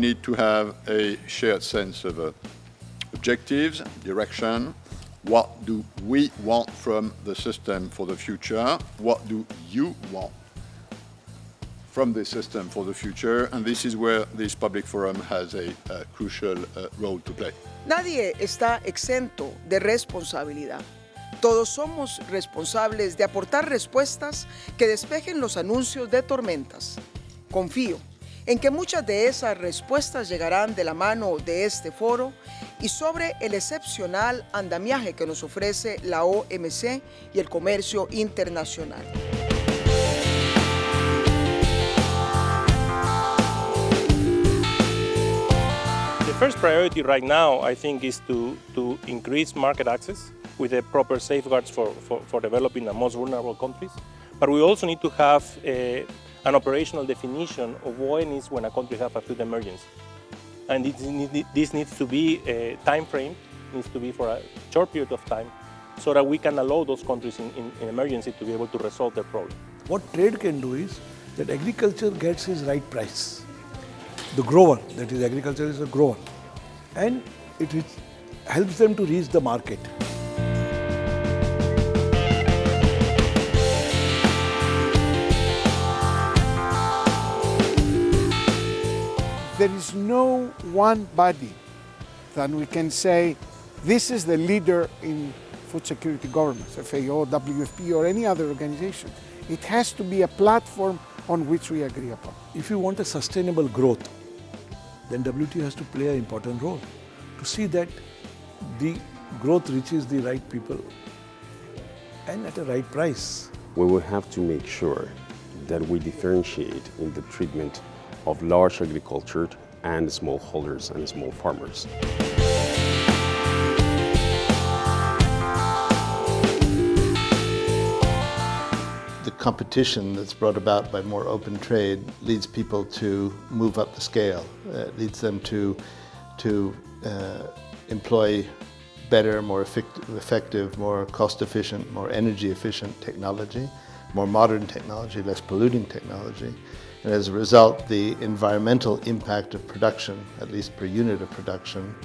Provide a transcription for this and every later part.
need to have a shared sense of objectives, direction. What do we want from the system for the future? What do you want from the system for the future? And this is where this public forum has a crucial role to play. Nadie está exento de responsabilidad. Todos somos responsables de aportar respuestas que despejen los anuncios de tormentas. Confío en que muchas de esas respuestas llegarán de la mano de este foro y sobre el excepcional andamiaje que nos ofrece la OMC y el comercio internacional. The first priority right now, I think, is to increase market access with the proper safeguards for developing the most vulnerable countries. But we also need to have an operational definition of when a country has a food emergency. And this needs to be a time frame, needs to be for a short period of time, so that we can allow those countries in emergency to be able to resolve their problem. What trade can do is that agriculture gets its right price. The grower, that is agriculture is a grower, and it helps them to reach the market. There is no one body that we can say this is the leader in food security governance, FAO, WFP, or any other organization. It has to be a platform on which we agree upon. If you want a sustainable growth, then WTO has to play an important role to see that the growth reaches the right people and at a right price. We will have to make sure that we differentiate in the treatment of large agriculture and smallholders and small farmers. The competition that's brought about by more open trade leads people to move up the scale. It leads them to employ better, more effective, more cost-efficient, more energy-efficient technology, more modern technology, less polluting technology. And as a result, the environmental impact of production, at least per unit of production,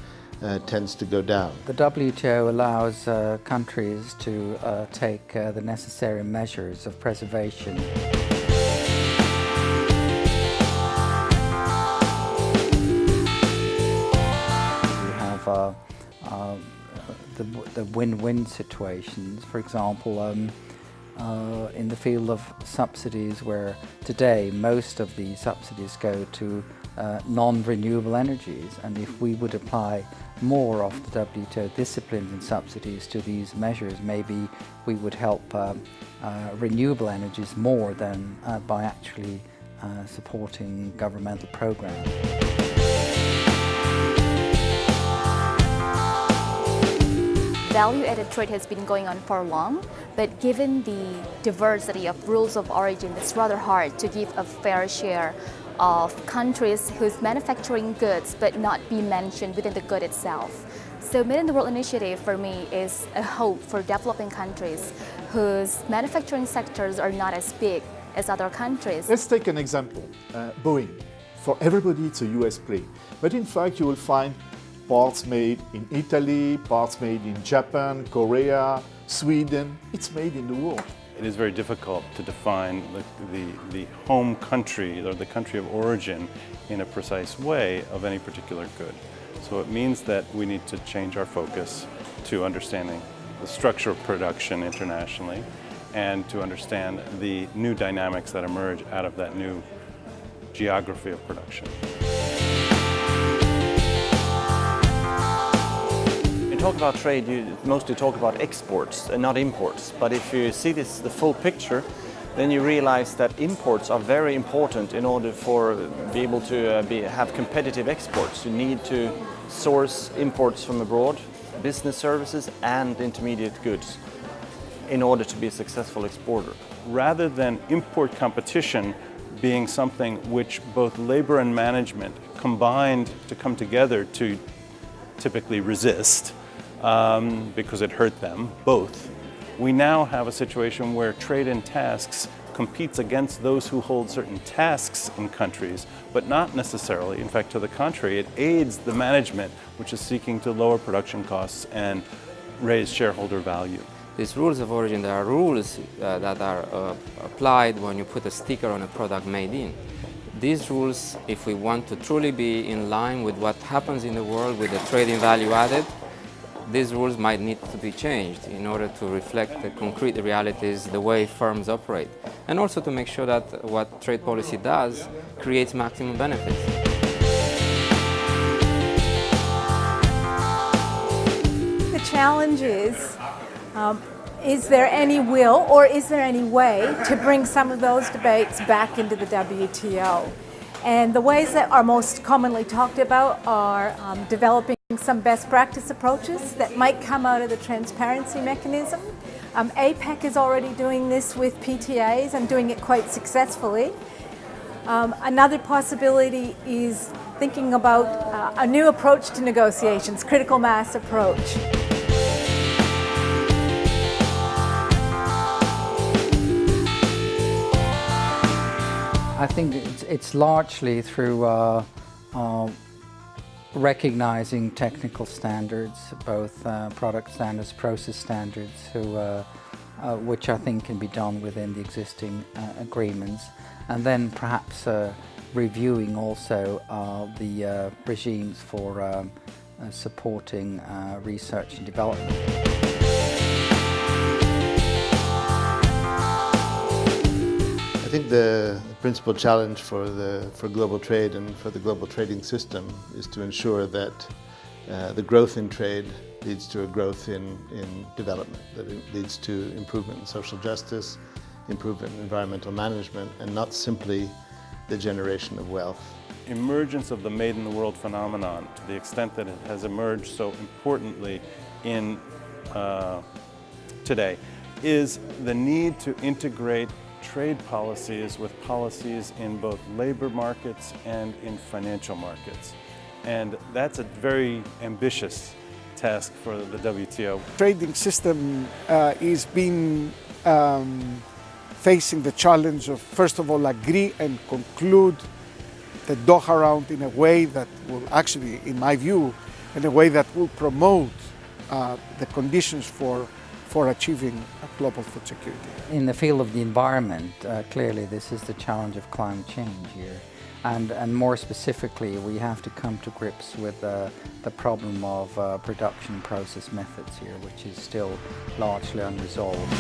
tends to go down. The WTO allows countries to take the necessary measures of preservation. We have the win-win situations, for example, in the field of subsidies, where today most of the subsidies go to non-renewable energies, and if we would apply more of the WTO disciplines and subsidies to these measures, maybe we would help renewable energies more than by actually supporting governmental programs. Value-added trade has been going on for long, but given the diversity of rules of origin, it's rather hard to give a fair share of countries whose manufacturing goods but not be mentioned within the good itself. So Made in the World initiative for me is a hope for developing countries whose manufacturing sectors are not as big as other countries. Let's take an example, Boeing. For everybody it's a US plane, but in fact you will find parts made in Italy, parts made in Japan, Korea, Sweden. It's made in the world. It is very difficult to define the home country or the country of origin in a precise way of any particular good. So it means that we need to change our focus to understanding the structure of production internationally and to understand the new dynamics that emerge out of that new geography of production. When you talk about trade, you mostly talk about exports and not imports. But if you see this, the full picture, then you realize that imports are very important in order for be able to have competitive exports. You need to source imports from abroad, business services and intermediate goods in order to be a successful exporter. Rather than import competition being something which both labor and management combined to come together to typically resist, because it hurt them, both. We now have a situation where trade and tasks competes against those who hold certain tasks in countries, but not necessarily. In fact, to the contrary, it aids the management, which is seeking to lower production costs and raise shareholder value. These rules of origin, there are rules that are applied when you put a sticker on a product made in. These rules, if we want to truly be in line with what happens in the world with the trade in value added, these rules might need to be changed in order to reflect the concrete realities, the way firms operate, and also to make sure that what trade policy does creates maximum benefits. The challenge is there any will or is there any way to bring some of those debates back into the WTO? And the ways that are most commonly talked about are developing some best practice approaches that might come out of the transparency mechanism. APEC is already doing this with PTAs and doing it quite successfully. Another possibility is thinking about a new approach to negotiations, critical mass approach. I think it's largely through recognizing technical standards, both product standards, process standards, which I think can be done within the existing agreements, and then perhaps reviewing also the regimes for supporting research and development. I think the principal challenge for global trade and for the global trading system is to ensure that the growth in trade leads to a growth in development, that it leads to improvement in social justice, improvement in environmental management, and not simply the generation of wealth. Emergence of the made in the world phenomenon, to the extent that it has emerged so importantly in today, is the need to integrate trade policies with policies in both labor markets and in financial markets. And that's a very ambitious task for the WTO. Trading system is being facing the challenge of, first of all, agree and conclude the Doha round in a way that will actually, in my view, in a way that will promote the conditions for achieving global food security. In the field of the environment, clearly this is the challenge of climate change here. And more specifically, we have to come to grips with the problem of production process methods here, which is still largely unresolved.